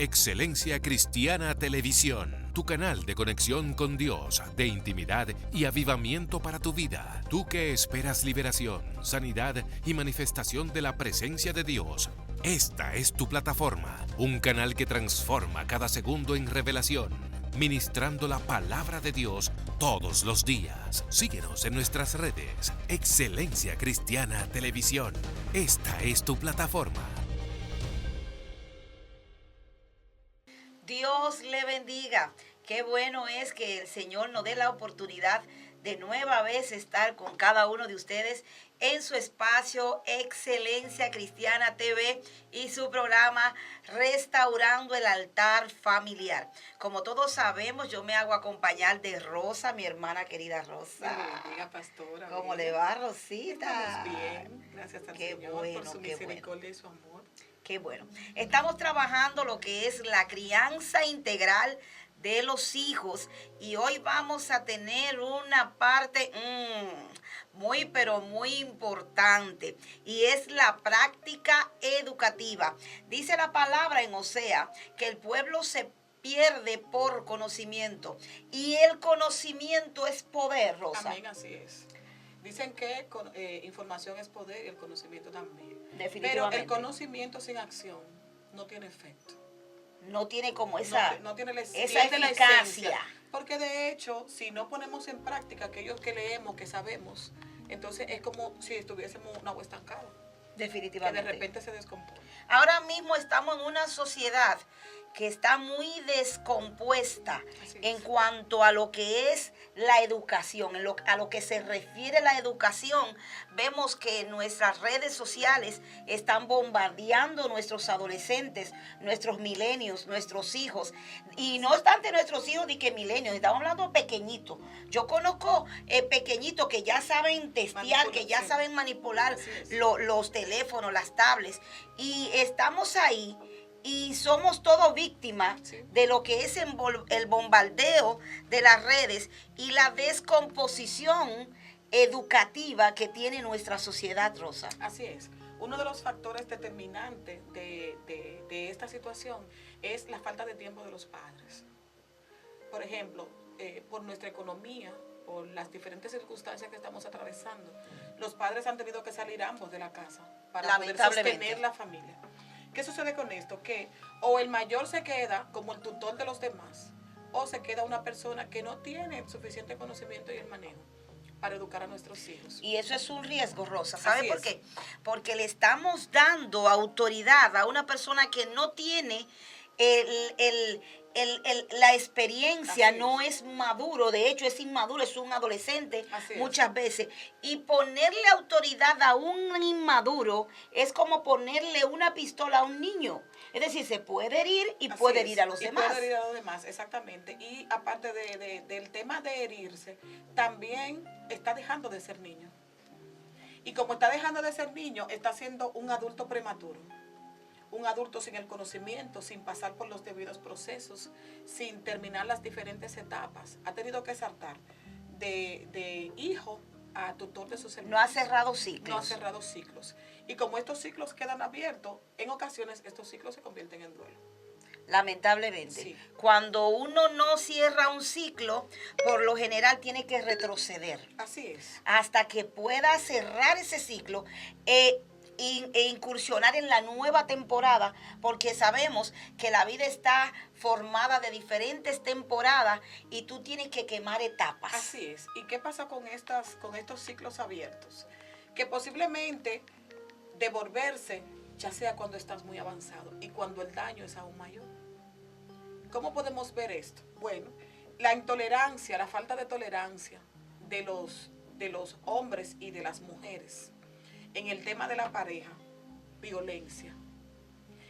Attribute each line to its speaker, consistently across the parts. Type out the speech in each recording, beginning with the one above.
Speaker 1: Excelencia Cristiana Televisión, tu canal de conexión con Dios, de intimidad y avivamiento para tu vida. Tú que esperas liberación, sanidad y manifestación de la presencia de Dios. Esta es tu plataforma, un canal que transforma cada segundo en revelación, ministrando la palabra de Dios todos los días. Síguenos en nuestras redes. Excelencia Cristiana Televisión. Esta es tu plataforma.
Speaker 2: Dios le bendiga. Qué bueno es que el Señor nos dé la oportunidad de nueva vez estar con cada uno de ustedes en su espacio Excelencia Cristiana TV y su programa Restaurando el Altar Familiar. Como todos sabemos, yo me hago acompañar de Rosa, mi hermana querida Rosa.
Speaker 3: Bendiga, pastora.
Speaker 2: ¿Cómo le va, Rosita?
Speaker 3: Estamos bien, gracias al Señor por su misericordia y su amor.
Speaker 2: Qué bueno. Estamos trabajando lo que es la crianza integral de los hijos y hoy vamos a tener una parte muy pero muy importante y es la práctica educativa. Dice la palabra en Osea que el pueblo se pierde por conocimiento y el conocimiento es poder, Rosa.
Speaker 3: Amén, así es. Dicen que información es poder y el conocimiento también.
Speaker 2: Definitivamente.
Speaker 3: Pero el conocimiento sin acción no tiene efecto.
Speaker 2: No tiene como esa,
Speaker 3: no tiene
Speaker 2: esa eficacia.
Speaker 3: Porque de hecho, si no ponemos en práctica aquellos que leemos, que sabemos, entonces es como si estuviésemos una agua estancada.
Speaker 2: Definitivamente.
Speaker 3: Que de repente se descompone.
Speaker 2: Ahora mismo estamos en una sociedad que está muy descompuesta en cuanto a lo que es la educación, a lo que se refiere la educación. Vemos que nuestras redes sociales están bombardeando nuestros adolescentes, nuestros milenios, nuestros hijos. Y no obstante nuestros hijos ni que milenios, estamos hablando de pequeñitos. Yo conozco pequeñitos que ya saben testear, que ya saben manipular los teléfonos, las tablets. Y estamos ahí. Y somos todos víctimas de lo que es el bombardeo de las redes y la descomposición educativa que tiene nuestra sociedad, Rosa.
Speaker 3: Así es. Uno de los factores determinantes de esta situación es la falta de tiempo de los padres. Por ejemplo, por nuestra economía, por las diferentes circunstancias que estamos atravesando, los padres han tenido que salir ambos de la casa para poder sostener la familia. ¿Qué sucede con esto? Que o el mayor se queda como el tutor de los demás, o se queda una persona que no tiene el suficiente conocimiento y el manejo para educar a nuestros hijos.
Speaker 2: Y eso es un riesgo, Rosa. ¿Sabe por qué? Porque le estamos dando autoridad a una persona que no tiene la experiencia, no es maduro, de hecho es inmaduro, es un adolescente muchas veces. Y ponerle autoridad a un inmaduro es como ponerle una pistola a un niño. Es decir, se puede herir y puede herir a los demás.
Speaker 3: Puede herir a los demás, exactamente. Y aparte del tema de herirse, también está dejando de ser niño. Y como está dejando de ser niño, está siendo un adulto prematuro. Un adulto sin el conocimiento, sin pasar por los debidos procesos, sin terminar las diferentes etapas. Ha tenido que saltar de hijo a tutor de sus hermanos.
Speaker 2: No ha cerrado ciclos.
Speaker 3: No ha cerrado ciclos. Y como estos ciclos quedan abiertos, en ocasiones estos ciclos se convierten en duelo.
Speaker 2: Lamentablemente. Sí. Cuando uno no cierra un ciclo, por lo general tiene que retroceder.
Speaker 3: Así es.
Speaker 2: Hasta que pueda cerrar ese ciclo e incursionar en la nueva temporada, porque sabemos que la vida está formada de diferentes temporadas y tú tienes que quemar etapas.
Speaker 3: Así es. ¿Y qué pasa con estos ciclos abiertos? Que posiblemente devolverse ya sea cuando estás muy avanzado y cuando el daño es aún mayor. ¿Cómo podemos ver esto? Bueno, la intolerancia, la falta de tolerancia de los hombres y de las mujeres en el tema de la pareja, violencia.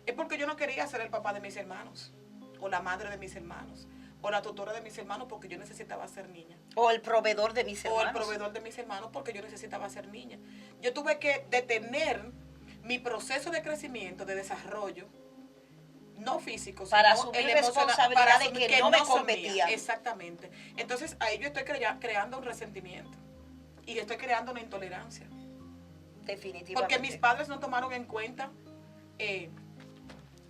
Speaker 3: Es porque yo no quería ser el papá de mis hermanos, o la madre de mis hermanos, o la tutora de mis hermanos porque yo necesitaba ser niña.
Speaker 2: O el proveedor de mis hermanos.
Speaker 3: O el proveedor de mis hermanos porque yo necesitaba ser niña. Yo tuve que detener mi proceso de crecimiento, de desarrollo, no físico,
Speaker 2: para
Speaker 3: sino
Speaker 2: asumir responsabilidades que no me competían.
Speaker 3: Exactamente. Entonces ahí yo estoy creando un resentimiento y estoy creando una intolerancia.
Speaker 2: Definitivamente.
Speaker 3: Porque mis padres no tomaron en cuenta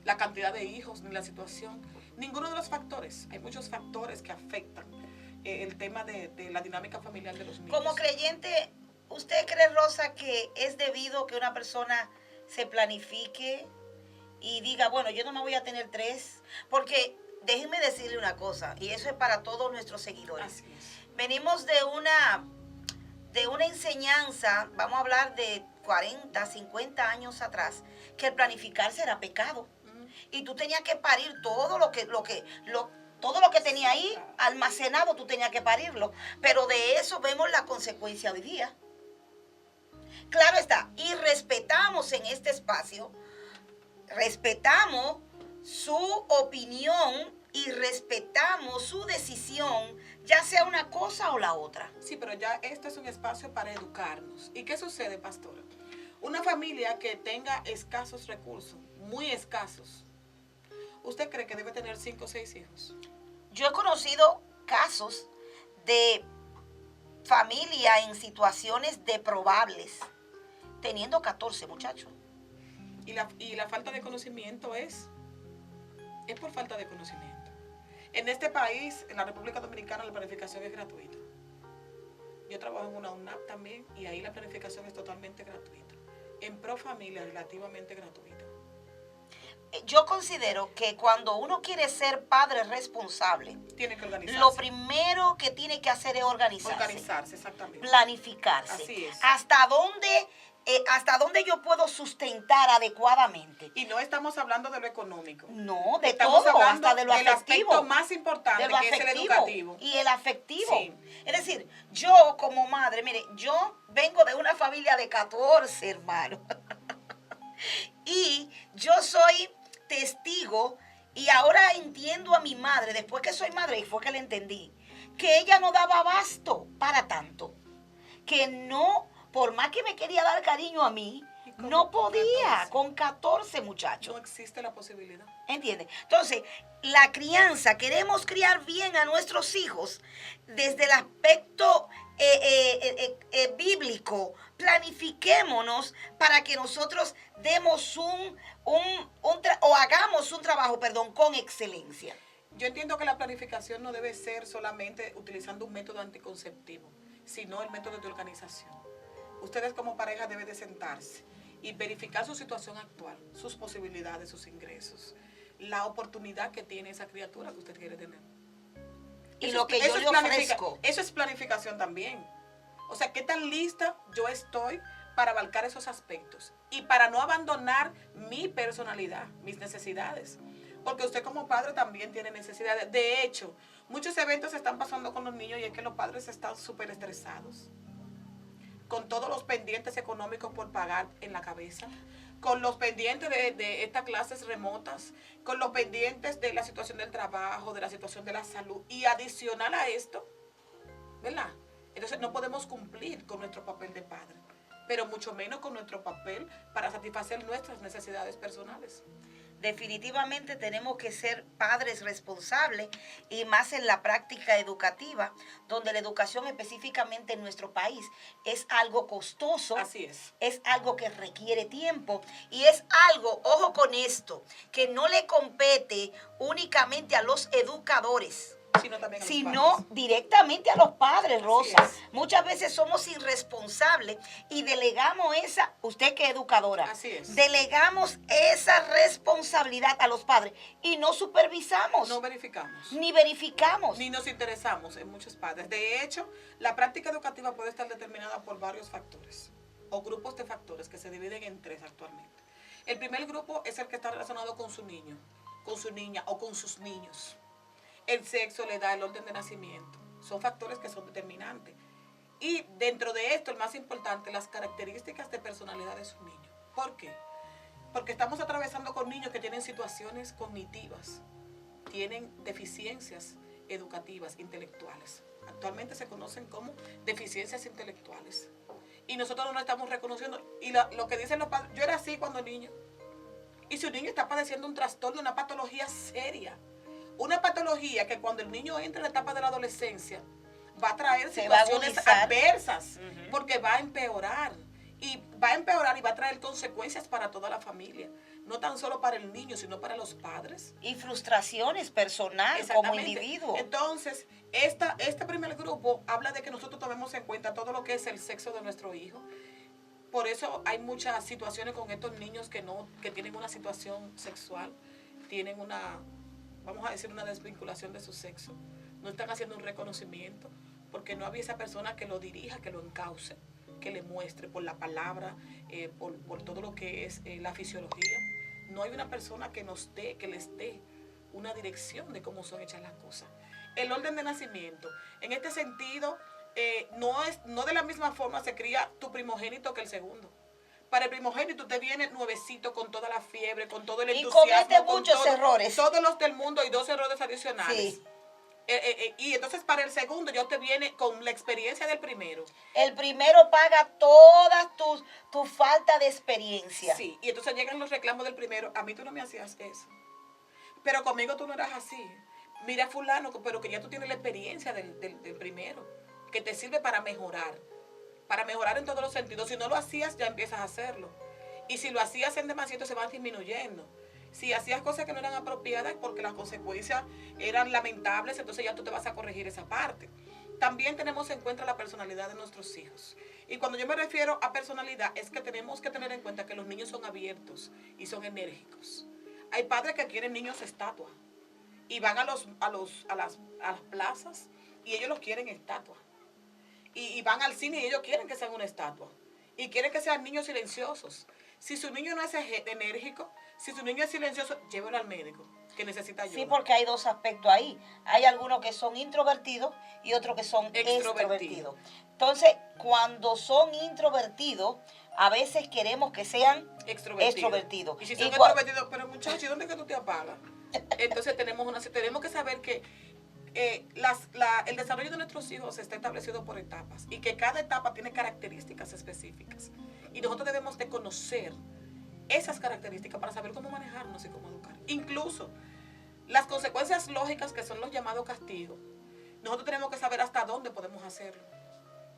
Speaker 3: la cantidad de hijos, ni la situación. Ninguno de los factores. Hay muchos factores que afectan el tema de la dinámica familiar de los niños.
Speaker 2: Como creyente, ¿usted cree, Rosa, que es debido que una persona se planifique y diga, bueno, yo no me voy a tener 3? Porque déjenme decirle una cosa, y eso es para todos nuestros seguidores.
Speaker 3: Así es.
Speaker 2: Venimos de una enseñanza, vamos a hablar de 40, 50 años atrás, que el planificarse era pecado. Y tú tenías que parir todo lo que tenía ahí almacenado, tú tenías que parirlo. Pero de eso vemos la consecuencia hoy día. Claro está, y respetamos en este espacio, respetamos su opinión y respetamos su decisión, ya sea una cosa o la otra.
Speaker 3: Sí, pero ya esto es un espacio para educarnos. ¿Y qué sucede, pastora? Una familia que tenga escasos recursos, muy escasos, ¿usted cree que debe tener 5 o 6 hijos?
Speaker 2: Yo he conocido casos de familia en situaciones deprobables, teniendo 14 muchachos.
Speaker 3: Y la falta de conocimiento es por falta de conocimiento. En este país, en la República Dominicana, la planificación es gratuita. Yo trabajo en una UNAP también y ahí la planificación es totalmente gratuita. En Profamilia, relativamente gratuita.
Speaker 2: Yo considero que cuando uno quiere ser padre responsable,
Speaker 3: Tiene que organizarse.
Speaker 2: lo primero que tiene que hacer es organizarse.
Speaker 3: Organizarse, exactamente.
Speaker 2: Planificarse.
Speaker 3: Así es.
Speaker 2: ¿Hasta dónde yo puedo sustentar adecuadamente?
Speaker 3: Y no estamos hablando de lo económico.
Speaker 2: No, de
Speaker 3: Estamos
Speaker 2: todo,
Speaker 3: hablando
Speaker 2: hasta de lo
Speaker 3: del
Speaker 2: afectivo.
Speaker 3: aspecto más importante,
Speaker 2: De lo
Speaker 3: que es el educativo.
Speaker 2: y el afectivo.
Speaker 3: Sí.
Speaker 2: Es decir, yo como madre, mire, yo vengo de una familia de 14 hermanos. Y yo soy testigo y ahora entiendo a mi madre, después que soy madre y fue que le entendí, que ella no daba abasto para tanto. Que no, por más que me quería dar cariño a mí, no podía
Speaker 3: 14.
Speaker 2: con 14 muchachos.
Speaker 3: No existe la posibilidad.
Speaker 2: ¿Entiendes? Entonces, la crianza, queremos criar bien a nuestros hijos desde el aspecto bíblico. Planifiquémonos para que nosotros demos hagamos un trabajo, con excelencia.
Speaker 3: Yo entiendo que la planificación no debe ser solamente utilizando un método anticonceptivo, sino el método de organización. Ustedes como pareja deben de sentarse y verificar su situación actual, sus posibilidades, sus ingresos, la oportunidad que tiene esa criatura que usted quiere tener.
Speaker 2: Y lo que yo le ofrezco.
Speaker 3: Eso es planificación también. O sea, ¿qué tan lista yo estoy para abarcar esos aspectos? Y para no abandonar mi personalidad, mis necesidades. Porque usted como padre también tiene necesidades. De hecho, muchos eventos están pasando con los niños y es que los padres están súper estresados. Con todos los pendientes económicos por pagar en la cabeza, con los pendientes de estas clases remotas, con los pendientes de la situación del trabajo, de la situación de la salud, y adicional a esto, ¿verdad? Entonces no podemos cumplir con nuestro papel de padre, pero mucho menos con nuestro papel para satisfacer nuestras necesidades personales.
Speaker 2: Definitivamente tenemos que ser padres responsables y más en la práctica educativa, donde la educación específicamente en nuestro país es algo costoso.
Speaker 3: Así es.
Speaker 2: Es algo que requiere tiempo y es algo, ojo con esto, que no le compete únicamente a los educadores, sino directamente a los padres, Rosa. Muchas veces somos irresponsables y delegamos usted que es educadora,
Speaker 3: así es,
Speaker 2: delegamos esa responsabilidad a los padres y no supervisamos.
Speaker 3: No verificamos.
Speaker 2: Ni verificamos.
Speaker 3: Ni nos interesamos en muchos padres. De hecho, la práctica educativa puede estar determinada por varios factores o grupos de factores que se dividen en 3 actualmente. El primer grupo es el que está relacionado con su niño, con su niña o con sus niños. El sexo, la edad, el orden de nacimiento. Son factores que son determinantes. Y dentro de esto, el más importante, las características de personalidad de su niño. ¿Por qué? Porque estamos atravesando con niños que tienen situaciones cognitivas, tienen deficiencias educativas, intelectuales. Actualmente se conocen como deficiencias intelectuales. Y nosotros no lo estamos reconociendo. Y lo que dicen los padres, yo era así cuando niño. Y si un niño está padeciendo un trastorno, una patología seria, una patología que cuando el niño entra en la etapa de la adolescencia va a traer situaciones adversas, porque va a empeorar y va a traer consecuencias para toda la familia. no tan solo para el niño, sino para los padres.
Speaker 2: Y frustraciones personales como individuo.
Speaker 3: Entonces, este primer grupo habla de que nosotros tomemos en cuenta todo lo que es el sexo de nuestro hijo. Por eso hay muchas situaciones con estos niños que tienen una situación sexual, tienen vamos a decir, una desvinculación de su sexo. No están haciendo un reconocimiento porque no había esa persona que lo dirija, que lo encauce, que le muestre por la palabra, por todo lo que es la fisiología. No hay una persona que les dé una dirección de cómo son hechas las cosas. El orden de nacimiento, en este sentido, no de la misma forma se cría tu primogénito que el segundo. Para el primogénito te viene nuevecito con toda la fiebre, con todo el entusiasmo.
Speaker 2: Y comete muchos errores.
Speaker 3: Todos los del mundo y 2 errores adicionales.
Speaker 2: Sí.
Speaker 3: Y entonces para el segundo ya te viene con la experiencia del primero.
Speaker 2: El primero paga todas tu falta de experiencia.
Speaker 3: Sí, y entonces llegan los reclamos del primero. A mí tú no me hacías eso. Pero conmigo tú no eras así. Mira fulano, pero que ya tú tienes la experiencia del primero, que te sirve para mejorar en todos los sentidos. Si no lo hacías, ya empiezas a hacerlo. Y si lo hacías en demasiado, se van disminuyendo. Si hacías cosas que no eran apropiadas porque las consecuencias eran lamentables, entonces ya tú te vas a corregir esa parte. También tenemos en cuenta la personalidad de nuestros hijos. Y cuando yo me refiero a personalidad, es que tenemos que tener en cuenta que los niños son abiertos y son enérgicos. Hay padres que quieren niños estatuas y van a las plazas y ellos los quieren estatuas. Y van al cine y ellos quieren que sean una estatua. Y quieren que sean niños silenciosos. Si su niño no es enérgico, si su niño es silencioso, llévelo al médico, que necesita ayuda.
Speaker 2: Sí, porque hay dos aspectos ahí. Hay algunos que son introvertidos y otros que son extrovertidos. Entonces, cuando son introvertidos, a veces queremos que sean extrovertidos.
Speaker 3: Y si son extrovertidos, pero muchachos, ¿dónde es que tú te apagas? Entonces tenemos que saber que el desarrollo de nuestros hijos está establecido por etapas y que cada etapa tiene características específicas. Y nosotros debemos de conocer esas características para saber cómo manejarnos y cómo educar. Incluso las consecuencias lógicas, que son los llamados castigos, nosotros tenemos que saber hasta dónde podemos hacerlo.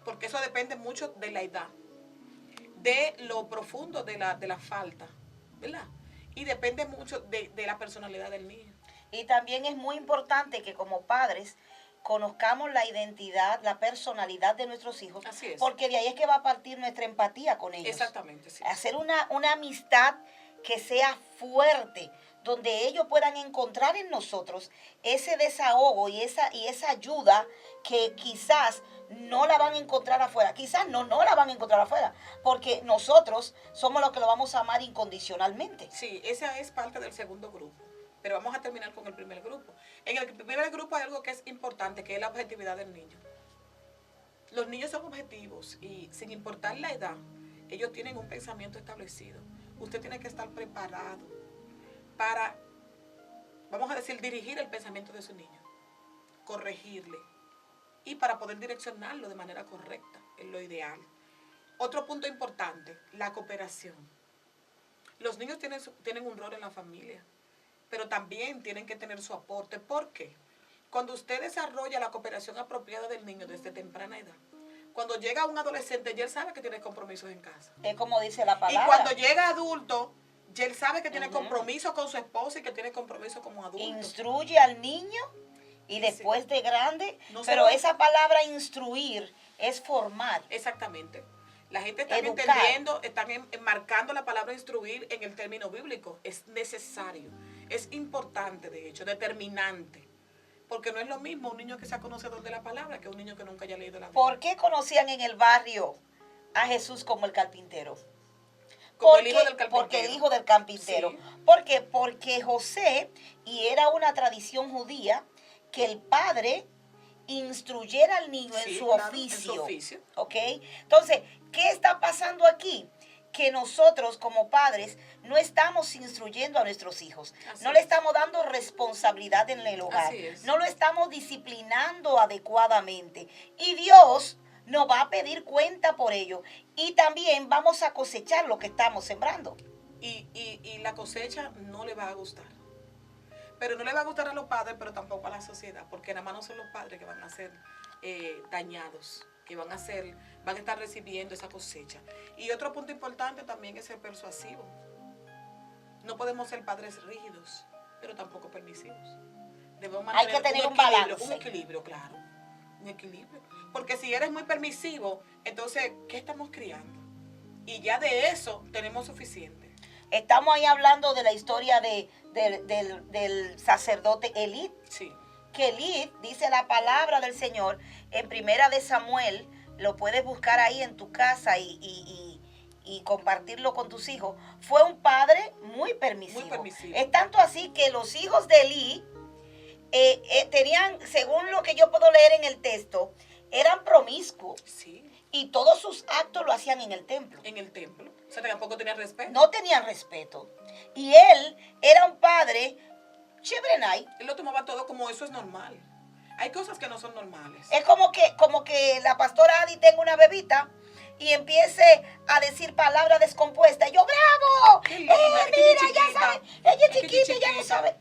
Speaker 3: Porque eso depende mucho de la edad, de lo profundo de la falta, ¿verdad? Y depende mucho de la personalidad del niño.
Speaker 2: Y también es muy importante que como padres conozcamos la identidad, la personalidad de nuestros hijos.
Speaker 3: Así es.
Speaker 2: Porque de ahí es que va a partir nuestra empatía con ellos.
Speaker 3: Exactamente, sí.
Speaker 2: Hacer una amistad que sea fuerte, donde ellos puedan encontrar en nosotros ese desahogo y esa ayuda que quizás no la van a encontrar afuera. Quizás no la van a encontrar afuera, porque nosotros somos los que lo vamos a amar incondicionalmente.
Speaker 3: Sí, esa es parte del segundo grupo. Pero vamos a terminar con el primer grupo. En el primer grupo hay algo que es importante, que es la objetividad del niño. Los niños son objetivos y sin importar la edad, ellos tienen un pensamiento establecido. Usted tiene que estar preparado para, vamos a decir, dirigir el pensamiento de su niño, corregirle y para poder direccionarlo de manera correcta, es lo ideal. Otro punto importante, la cooperación. Los niños tienen un rol en la familia, pero también tienen que tener su aporte. ¿Por qué? Cuando usted desarrolla la cooperación apropiada del niño desde temprana edad, cuando llega un adolescente, ya él sabe que tiene compromisos en casa.
Speaker 2: Es como dice la palabra.
Speaker 3: Y cuando llega adulto, ya él sabe que tiene compromiso con su esposa y que tiene compromiso como adulto.
Speaker 2: Instruye al niño y después de grande, pero esa palabra instruir es formar.
Speaker 3: Exactamente. La gente está
Speaker 2: Educar.
Speaker 3: entendiendo, están enmarcando la palabra instruir en el término bíblico. Es necesario, es importante, de hecho, determinante. Porque no es lo mismo un niño que sea conocedor de la palabra que un niño que nunca haya leído la Biblia.
Speaker 2: ¿Por qué conocían en el barrio a Jesús como el carpintero?
Speaker 3: Como el hijo del carpintero.
Speaker 2: Porque el hijo del carpintero.
Speaker 3: Sí.
Speaker 2: ¿Por qué? Porque José, y era una tradición judía, que el padre instruyera al niño en su oficio.
Speaker 3: En su oficio.
Speaker 2: ¿Ok? Entonces, ¿qué está pasando aquí? Que nosotros como padres no estamos instruyendo a nuestros hijos, no le estamos dando responsabilidad en el hogar, no lo estamos disciplinando adecuadamente y Dios nos va a pedir cuenta por ello y también vamos a cosechar lo que estamos sembrando.
Speaker 3: Y la cosecha no le va a gustar, pero no le va a gustar a los padres, pero tampoco a la sociedad, porque nada más no son los padres que van a ser dañados, que van a estar recibiendo esa cosecha. Y otro punto importante también es ser persuasivo. No podemos ser padres rígidos, pero tampoco permisivos. Debemos
Speaker 2: Hay que
Speaker 3: mantener
Speaker 2: tener un
Speaker 3: equilibrio,
Speaker 2: balance.
Speaker 3: un equilibrio, claro. Un equilibrio. Porque si eres muy permisivo, entonces, ¿qué estamos criando? Y ya de eso tenemos suficiente.
Speaker 2: Estamos ahí hablando de la historia del sacerdote Elí.
Speaker 3: Sí.
Speaker 2: Que Elí, dice la palabra del Señor, en Primera de Samuel, lo puedes buscar ahí en tu casa y compartirlo con tus hijos, fue un padre muy permisivo.
Speaker 3: Muy permisivo.
Speaker 2: Es tanto así que los hijos de Elí tenían, según lo que yo puedo leer en el texto, eran promiscuos.
Speaker 3: Sí.
Speaker 2: Y todos sus actos lo hacían en el templo.
Speaker 3: En el templo. O sea, tampoco tenía respeto.
Speaker 2: No tenían respeto. Y él era un padre chévere.
Speaker 3: Él lo tomaba todo como eso es normal. Hay cosas que no son normales.
Speaker 2: Es como que la pastora Adi tenga una bebita y empiece a decir palabras descompuestas. Yo, ¡bravo!
Speaker 3: Qué linda,
Speaker 2: Mira, ya sabe. Ella es chiquita, ya no sabe.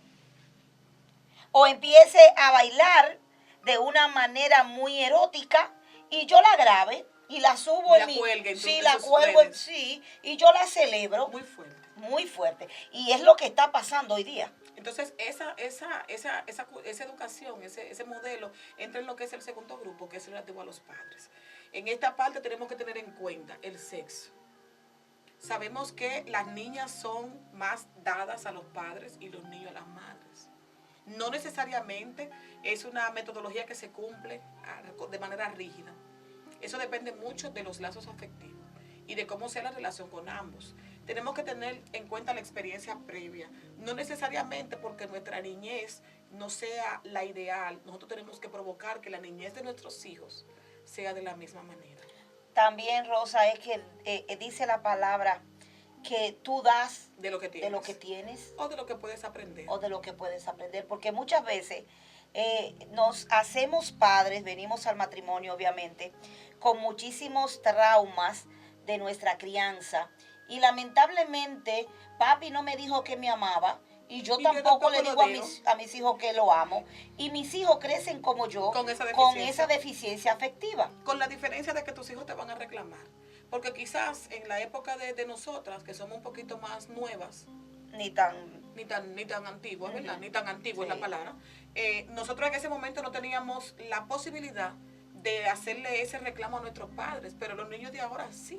Speaker 2: O empiece a bailar de una manera muy erótica y yo la grabe y la subo
Speaker 3: La
Speaker 2: en mi...
Speaker 3: cuelgue en
Speaker 2: Sí,
Speaker 3: en
Speaker 2: la
Speaker 3: sus
Speaker 2: cuelgo
Speaker 3: redes.
Speaker 2: sí, y yo la celebro.
Speaker 3: Muy fuerte.
Speaker 2: Muy fuerte. Y es lo que está pasando hoy día.
Speaker 3: Entonces, esa educación, ese modelo, entra en lo que es el segundo grupo, que es relativo a los padres. En esta parte tenemos que tener en cuenta el sexo. Sabemos que las niñas son más dadas a los padres y los niños a las madres. No necesariamente es una metodología que se cumple de manera rígida. Eso depende mucho de los lazos afectivos y de cómo sea la relación con ambos. Tenemos que tener en cuenta la experiencia previa. No necesariamente porque nuestra niñez no sea la ideal, nosotros tenemos que provocar que la niñez de nuestros hijos sea de la misma manera.
Speaker 2: También, Rosa, es que dice la palabra que tú das
Speaker 3: De lo que tienes. O de lo que puedes aprender.
Speaker 2: O de lo que puedes aprender. Porque muchas veces nos hacemos padres, venimos al matrimonio, obviamente, con muchísimos traumas de nuestra crianza. Y lamentablemente, papi no me dijo que me amaba. Y yo tampoco le digo a mis hijos que lo amo. Y mis hijos crecen como yo, con esa deficiencia afectiva.
Speaker 3: Con la diferencia de que tus hijos te van a reclamar. Porque quizás en la época de nosotras, que somos un poquito más nuevas, ni tan antiguas, ¿verdad? Ni tan antigua es la palabra. Nosotros en ese momento no teníamos la posibilidad de hacerle ese reclamo a nuestros padres, pero los niños de ahora sí.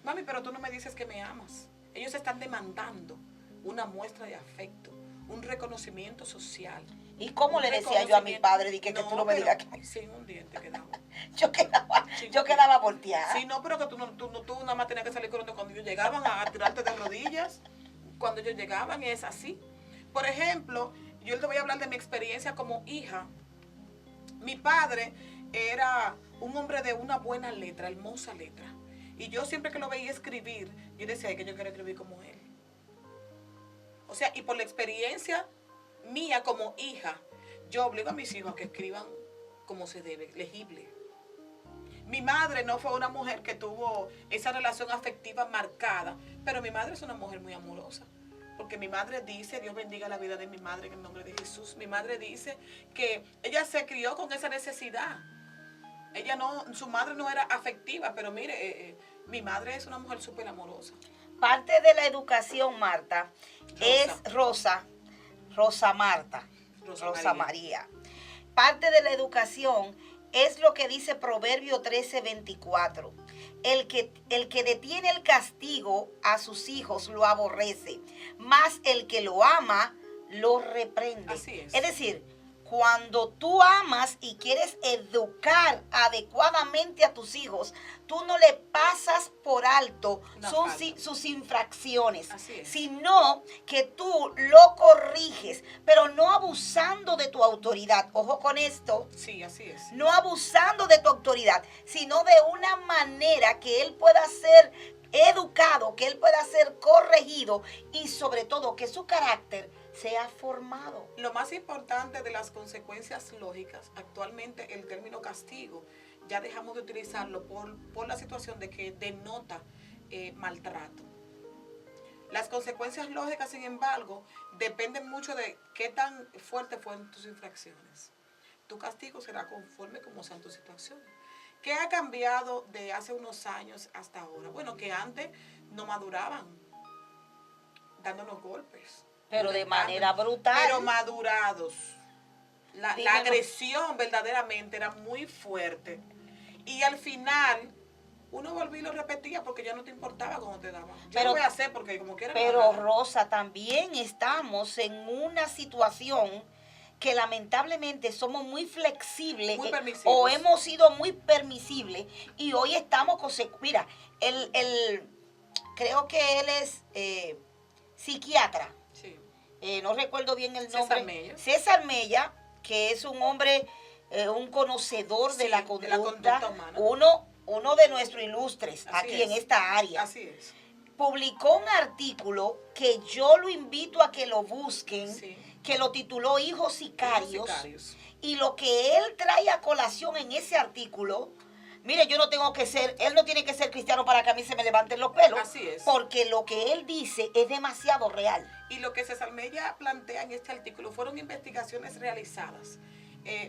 Speaker 3: Mami, pero tú no me dices que me amas. Ellos están demandando una muestra de afecto, un reconocimiento social.
Speaker 2: ¿Y cómo le decía yo a mi padre de que tú no me digas que...
Speaker 3: Sin un diente quedaba.
Speaker 2: yo quedaba volteada.
Speaker 3: Sí, no, pero que tú nada más tenías que salir corriendo cuando ellos llegaban a tirarte de rodillas. Cuando ellos llegaban, es así. Por ejemplo, yo te voy a hablar de mi experiencia como hija. Mi padre era un hombre de una buena letra, hermosa letra. Y yo siempre que lo veía escribir, yo decía que yo quiero escribir como él. O sea, y por la experiencia mía como hija, yo obligo a mis hijos a que escriban como se debe, legible. Mi madre no fue una mujer que tuvo esa relación afectiva marcada, pero mi madre es una mujer muy amorosa. Porque mi madre dice, Dios bendiga la vida de mi madre en el nombre de Jesús. Mi madre dice que ella se crió con esa necesidad. Su madre no era afectiva, pero mire, mi madre es una mujer súper amorosa.
Speaker 2: Parte de la educación, Marta, es Rosa María. Parte de la educación es lo que dice Proverbio 13:24. El que detiene el castigo a sus hijos lo aborrece, mas el que lo ama lo reprende.
Speaker 3: Así es.
Speaker 2: Es decir, cuando tú amas y quieres educar adecuadamente a tus hijos, tú no le pasas por alto sus infracciones, sino que tú lo corriges, pero no abusando de tu autoridad. Ojo con esto.
Speaker 3: Sí, así es.
Speaker 2: No abusando de tu autoridad, sino de una manera que él pueda ser educado, que él pueda ser corregido y sobre todo que su carácter sea formado.
Speaker 3: Lo más importante de las consecuencias lógicas, actualmente el término castigo, ya dejamos de utilizarlo por la situación de que denota maltrato. Las consecuencias lógicas, sin embargo, dependen mucho de qué tan fuertes fueron tus infracciones. Tu castigo será conforme como sean tus situaciones. ¿Qué ha cambiado de hace unos años hasta ahora? Bueno, que antes no maduraban. dándonos golpes.
Speaker 2: Pero de manera brutal.
Speaker 3: Pero madurados. La
Speaker 2: Dímelo.
Speaker 3: agresión verdaderamente era muy fuerte. Y al final, uno volvió y lo repetía porque ya no te importaba cómo te daban. Yo
Speaker 2: Pero-
Speaker 3: lo voy a hacer porque como quiera.
Speaker 2: Pero Rosa, también estamos en una situación que lamentablemente somos muy flexibles
Speaker 3: Muy permisivos.
Speaker 2: o hemos sido muy permisibles y hoy estamos mira, creo que él es psiquiatra,
Speaker 3: Sí.
Speaker 2: no recuerdo bien el
Speaker 3: César
Speaker 2: nombre.
Speaker 3: Mella.
Speaker 2: César Mella, que es un hombre, un conocedor de
Speaker 3: Sí,
Speaker 2: la
Speaker 3: de
Speaker 2: conducta,
Speaker 3: la conducta humana.
Speaker 2: uno de nuestros ilustres
Speaker 3: Así
Speaker 2: aquí en
Speaker 3: es.
Speaker 2: esta área.
Speaker 3: Así es.
Speaker 2: Publicó un artículo que yo lo invito a que lo busquen,
Speaker 3: Sí.
Speaker 2: que lo tituló Hijos Sicarios.
Speaker 3: Sicarios.
Speaker 2: Y lo que él trae a colación en ese artículo, mire, yo no tengo que ser, él no tiene que ser cristiano para que a mí se me levanten los pelos.
Speaker 3: Así es.
Speaker 2: Porque lo que él dice es demasiado real.
Speaker 3: Y lo que César Mella plantea en este artículo fueron investigaciones realizadas.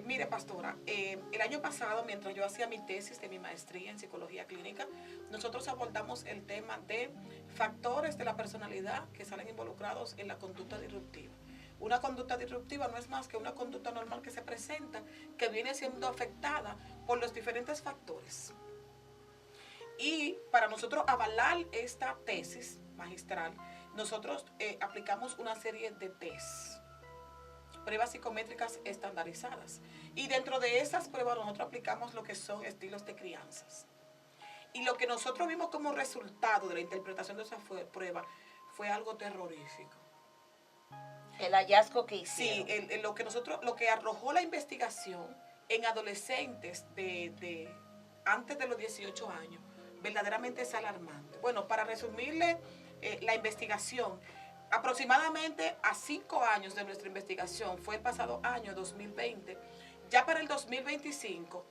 Speaker 3: Mire, pastora, el año pasado, mientras yo hacía mi tesis de mi maestría en psicología clínica, nosotros abordamos el tema de factores de la personalidad que salen involucrados en la conducta disruptiva. Una conducta disruptiva no es más que una conducta normal que se presenta, que viene siendo afectada por los diferentes factores. Y para nosotros avalar esta tesis magistral, nosotros aplicamos una serie de tests, pruebas psicométricas estandarizadas. Y dentro de esas pruebas nosotros aplicamos lo que son estilos de crianzas. Y lo que nosotros vimos como resultado de la interpretación de esa prueba fue algo terrorífico.
Speaker 2: El hallazgo que
Speaker 3: Sí,
Speaker 2: hicieron.
Speaker 3: lo que arrojó la investigación en adolescentes de antes de los 18 años, verdaderamente es alarmante. Bueno, para resumirle la investigación, aproximadamente a 5 años de nuestra investigación, fue el pasado año 2020, ya para el 2025,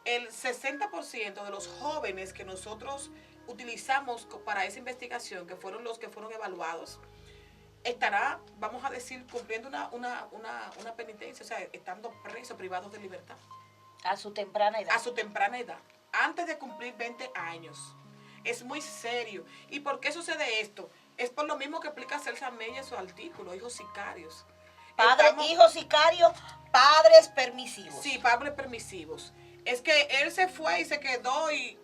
Speaker 3: el 60% de los jóvenes que nosotros utilizamos para esa investigación, que fueron los que fueron evaluados, estará, vamos a decir, cumpliendo una penitencia, o sea, estando presos, privados de libertad.
Speaker 2: A su temprana edad.
Speaker 3: A su temprana edad, antes de cumplir 20 años. Es muy serio. ¿Y por qué sucede esto? Es por lo mismo que explica César Mella en su artículo, Hijos Sicarios.
Speaker 2: Hijos sicarios, padres permisivos.
Speaker 3: Sí, padres permisivos. Es que él se fue y se quedó y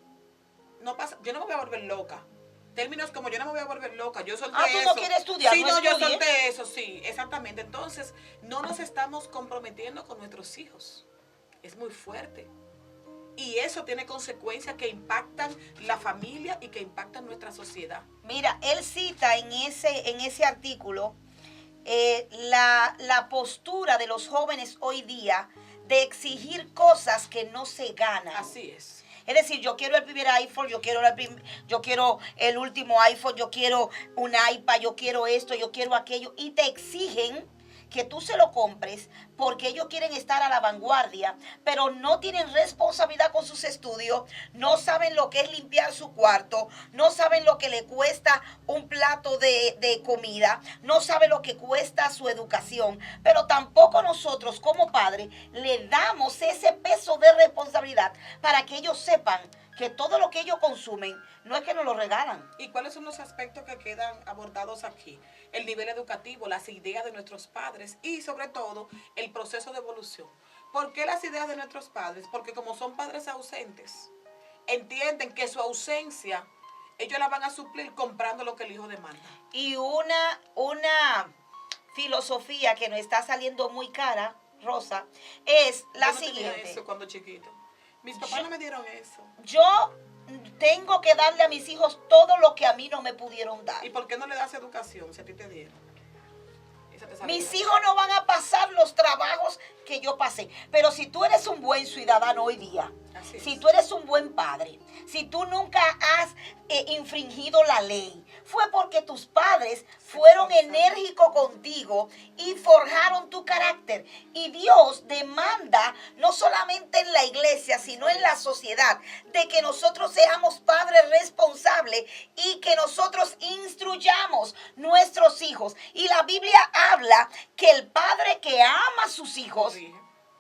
Speaker 3: no pasa, yo no me voy a volver loca. Términos como yo no me voy a volver loca, yo solté eso.
Speaker 2: ¿Tú no quieres estudiar?
Speaker 3: Sí, no, yo
Speaker 2: estudie.
Speaker 3: solté eso, sí, exactamente. Entonces, no nos estamos comprometiendo con nuestros hijos. Es muy fuerte. Y eso tiene consecuencias que impactan la familia y que impactan nuestra sociedad.
Speaker 2: Mira, él cita en ese artículo la postura de los jóvenes hoy día de exigir cosas que no se ganan.
Speaker 3: Así es.
Speaker 2: Es decir, yo quiero el primer iPhone, yo quiero el último iPhone, yo quiero un iPad, yo quiero esto, yo quiero aquello. Y te exigen que tú se lo compres porque ellos quieren estar a la vanguardia, pero no tienen responsabilidad con sus estudios, no saben lo que es limpiar su cuarto, no saben lo que le cuesta un plato de comida, no saben lo que cuesta su educación, pero tampoco nosotros como padres le damos ese peso de responsabilidad para que ellos sepan que todo lo que ellos consumen no es que nos lo regalan.
Speaker 3: ¿Y cuáles son los aspectos que quedan abordados aquí? El nivel educativo, las ideas de nuestros padres y sobre todo el proceso de evolución. ¿Por qué las ideas de nuestros padres? Porque como son padres ausentes, entienden que su ausencia ellos la van a suplir comprando lo que el hijo demanda.
Speaker 2: Y una filosofía que nos está saliendo muy cara, Rosa, es la
Speaker 3: Yo no tenía
Speaker 2: siguiente.
Speaker 3: eso cuando chiquito. Mis papás no me dieron eso.
Speaker 2: Yo tengo que darle a mis hijos todo lo que a mí no me pudieron dar.
Speaker 3: ¿Y por qué no le das educación si a ti te dieron? Esa te salió.
Speaker 2: Mis hijos no van a pasar los trabajos que yo pasé. Pero si tú eres un buen ciudadano hoy día,
Speaker 3: Así es.
Speaker 2: si tú eres un buen padre, si tú nunca has infringido la ley, fue porque tus padres fueron enérgicos contigo y forjaron tu carácter. Y Dios demanda, no solamente en la iglesia, sino en la sociedad, de que nosotros seamos padres responsables y que nosotros instruyamos nuestros hijos. Y la Biblia habla que el padre que ama a sus hijos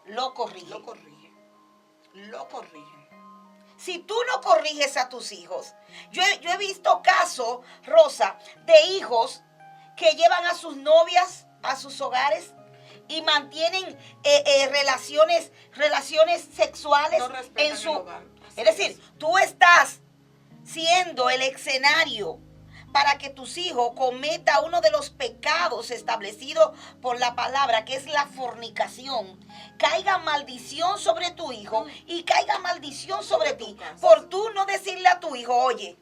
Speaker 2: lo corrige.
Speaker 3: Lo corrige. Lo corrige.
Speaker 2: Si tú no corriges a tus hijos, yo he visto casos, Rosa, de hijos que llevan a sus novias a sus hogares y mantienen relaciones sexuales
Speaker 3: No respetan
Speaker 2: en su...
Speaker 3: el hogar. Así
Speaker 2: Es decir, tú estás siendo el escenario para que tus hijos cometan uno de los pecados establecidos por la palabra, que es la fornicación. Caiga maldición sobre tu hijo y caiga maldición sobre ti por tú no decirle a tu hijo, oye,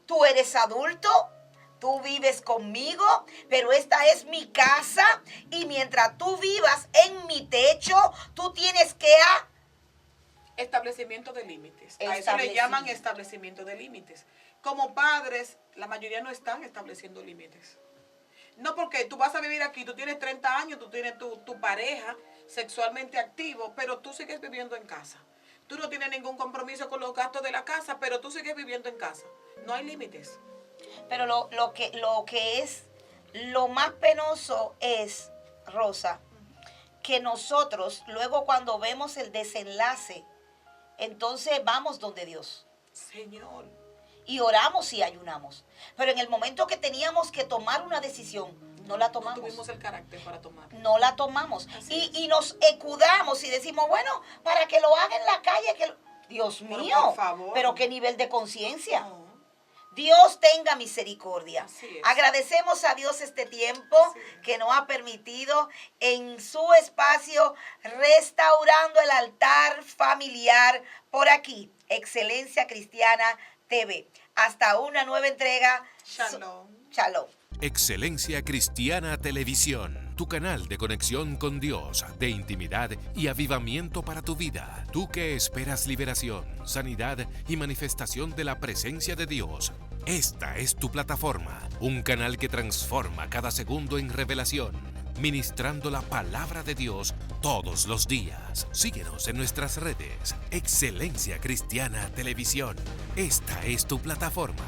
Speaker 2: tú eres adulto, tú vives conmigo, pero esta es mi casa y mientras tú vivas en mi techo, tú tienes que
Speaker 3: Establecimiento de límites. A eso le llaman establecimiento de límites. Como padres, la mayoría no están estableciendo límites. No, porque tú vas a vivir aquí, tú tienes 30 años, tú tienes tu pareja sexualmente activo, pero tú sigues viviendo en casa. Tú no tienes ningún compromiso con los gastos de la casa, pero tú sigues viviendo en casa. No hay límites.
Speaker 2: Pero lo que es lo más penoso es, Rosa, que nosotros luego cuando vemos el desenlace, entonces vamos donde Dios.
Speaker 3: Señor.
Speaker 2: Y oramos y ayunamos. Pero en el momento que teníamos que tomar una decisión, no la tomamos.
Speaker 3: No tuvimos el carácter para tomar.
Speaker 2: No la tomamos. Y nos escudamos y decimos, bueno, para que lo haga en la calle. Dios mío,
Speaker 3: por favor.
Speaker 2: Pero qué nivel de conciencia.
Speaker 3: No.
Speaker 2: Dios tenga misericordia.
Speaker 3: Así es.
Speaker 2: Agradecemos a Dios este tiempo que nos ha permitido en su espacio restaurando el altar familiar por aquí. Excelencia Cristiana TV. Hasta una nueva entrega.
Speaker 3: Shalom.
Speaker 2: Shalom.
Speaker 1: Excelencia Cristiana Televisión, tu canal de conexión con Dios, de intimidad y avivamiento para tu vida. Tú que esperas liberación, sanidad y manifestación de la presencia de Dios. Esta es tu plataforma, un canal que transforma cada segundo en revelación, ministrando la palabra de Dios todos los días. Síguenos en nuestras redes. Excelencia Cristiana Televisión. Esta es tu plataforma.